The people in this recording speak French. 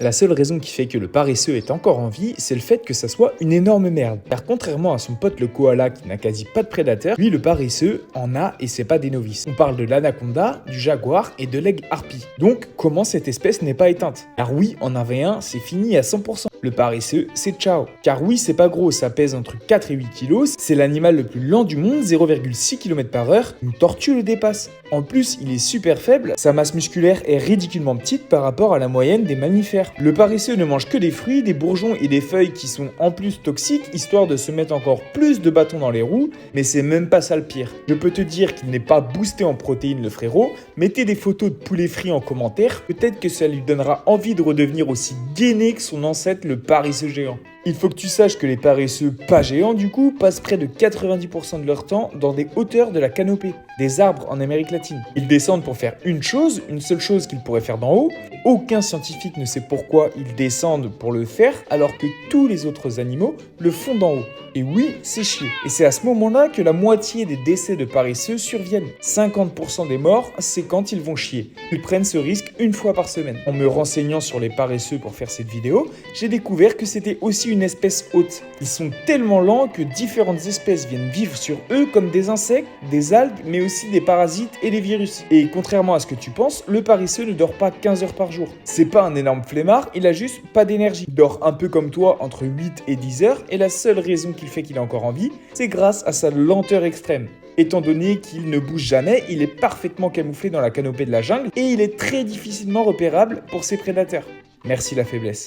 La seule raison qui fait que le paresseux est encore en vie, c'est le fait que ça soit une énorme merde. Car contrairement à son pote le koala qui n'a quasi pas de prédateurs, lui le paresseux en a et c'est pas des novices. On parle de l'anaconda, du jaguar et de l'aigle harpie. Donc comment cette espèce n'est pas éteinte? Car oui, en avait un, c'est fini à 100%. Le paresseux, c'est ciao. Car oui, c'est pas gros, ça pèse entre 4 et 8 kilos, c'est l'animal le plus lent du monde, 0,6 km/h, une tortue le dépasse. En plus, il est super faible, sa masse musculaire est ridiculement petite par rapport à la moyenne des mammifères. Le paresseux ne mange que des fruits, des bourgeons et des feuilles qui sont en plus toxiques, histoire de se mettre encore plus de bâtons dans les roues, mais c'est même pas ça le pire. Je peux te dire qu'il n'est pas boosté en protéines le frérot, mettez des photos de poulet frit en commentaire, peut-être que ça lui donnera envie de redevenir aussi gainé que son ancêtre le paresseux géant. Il faut que tu saches que les paresseux pas géants du coup passent près de 90% de leur temps dans des hauteurs de la canopée, des arbres en Amérique latine. Ils descendent pour faire une seule chose qu'ils pourraient faire d'en haut. Aucun scientifique ne sait pourquoi ils descendent pour le faire alors que tous les autres animaux le font d'en haut. Et oui, c'est chier. Et c'est à ce moment-là que la moitié des décès de paresseux surviennent. 50% des morts, c'est quand ils vont chier. Ils prennent ce risque une fois par semaine. En me renseignant sur les paresseux pour faire cette vidéo, j'ai découvert que c'était aussi une espèce hôte. Ils sont tellement lents que différentes espèces viennent vivre sur eux comme des insectes, des algues, mais aussi des parasites et des virus. Et contrairement à ce que tu penses, le paresseux ne dort pas 15 heures par jour. C'est pas un énorme flemmard, il a juste pas d'énergie. Il dort un peu comme toi entre 8 et 10 heures et la seule raison qui fait qu'il est encore en vie, c'est grâce à sa lenteur extrême. Étant donné qu'il ne bouge jamais, il est parfaitement camouflé dans la canopée de la jungle et il est très difficilement repérable pour ses prédateurs. Merci la faiblesse.